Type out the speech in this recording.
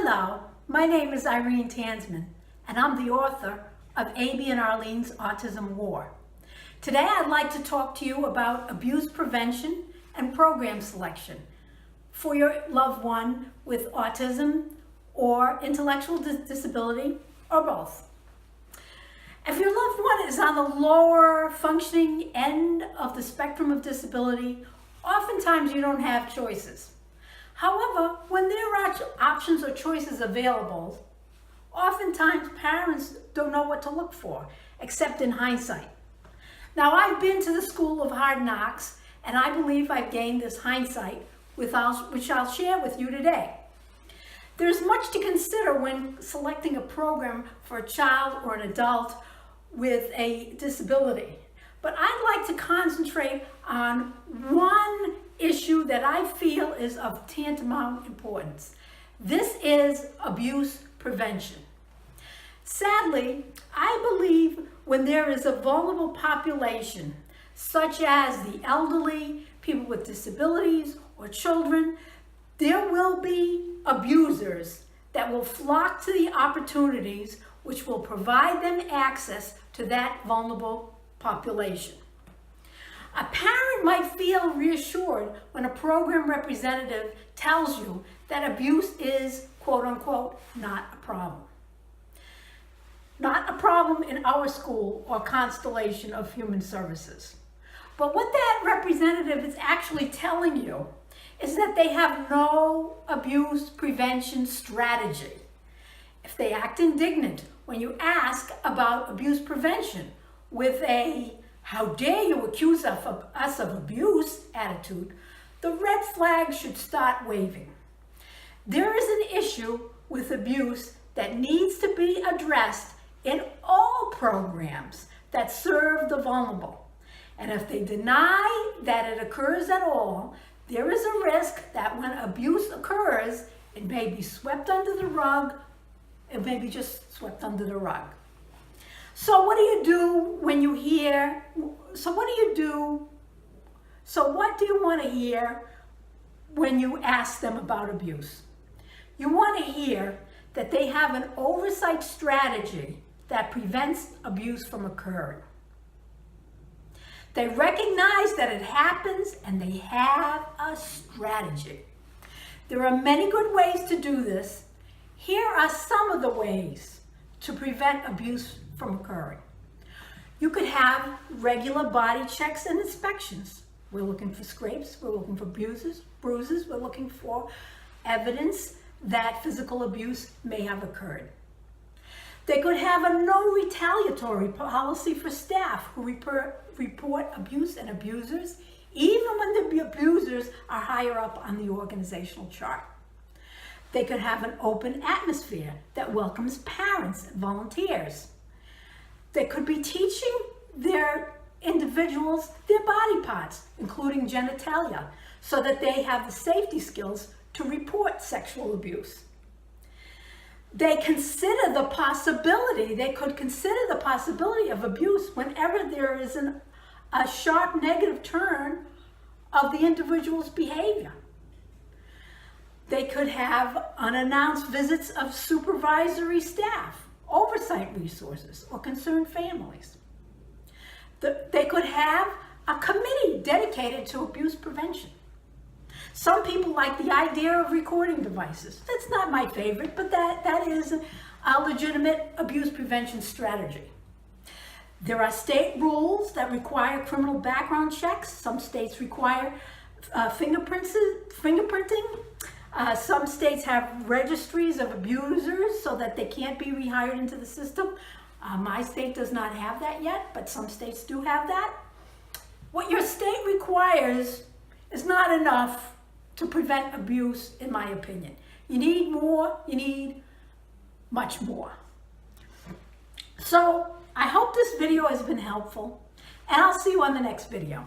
Hello, my name is Irene Tansman, and I'm the author of A.B. and Arlene's Autism War. Today I'd like to talk to you about abuse prevention and program selection for your loved one with autism or intellectual disability or both. If your loved one is on the lower functioning end of the spectrum of disability, oftentimes you don't have choices. However, when there are options or choices available, oftentimes parents don't know what to look for, except in hindsight. Now, I've been to the school of hard knocks, and I believe I've gained this hindsight, which I'll share with you today. There's much to consider when selecting a program for a child or an adult with a disability. But I'd like to concentrate on one issue that I feel is of tantamount importance. This is abuse prevention. Sadly, I believe when there is a vulnerable population, such as the elderly, people with disabilities, or children, there will be abusers that will flock to the opportunities which will provide them access to that vulnerable population. A parent might feel reassured when a program representative tells you that abuse is, quote unquote, not a problem. Not a problem in our school or constellation of human services. But what that representative is actually telling you is that they have no abuse prevention strategy. If they act indignant when you ask about abuse prevention with a "how dare you accuse us of abuse" attitude, the red flag should start waving. There is an issue with abuse that needs to be addressed in all programs that serve the vulnerable. And if they deny that it occurs at all, there is a risk that when abuse occurs, it may be swept under the rug. It may be just swept under the rug. So what do you do when you hear, so what do you want to hear when you ask them about abuse? You want to hear that they have an oversight strategy that prevents abuse from occurring. They recognize that it happens and they have a strategy. There are many good ways to do this. Here are some of the ways to prevent abuse from occurring. You could have regular body checks and inspections. We're looking for scrapes, we're looking for bruises, we're looking for evidence that physical abuse may have occurred. They could have a no retaliatory policy for staff who report abuse and abusers, even when the abusers are higher up on the organizational chart. They could have an open atmosphere that welcomes parents and volunteers. They could be teaching their individuals their body parts, including genitalia, so that they have the safety skills to report sexual abuse. They could consider the possibility of abuse whenever there is a sharp negative turn of the individual's behavior. They could have unannounced visits of supervisory staff, oversight resources, or concerned families. They could have a committee dedicated to abuse prevention. Some people like the idea of recording devices. That's not my favorite, but that is a legitimate abuse prevention strategy. There are state rules that require criminal background checks. Some states require fingerprinting. Some states have registries of abusers so that they can't be rehired into the system. My state does not have that yet, but some states do have that. What your state requires is not enough to prevent abuse, in my opinion. You need more, you need much more. So I hope this video has been helpful, and I'll see you on the next video.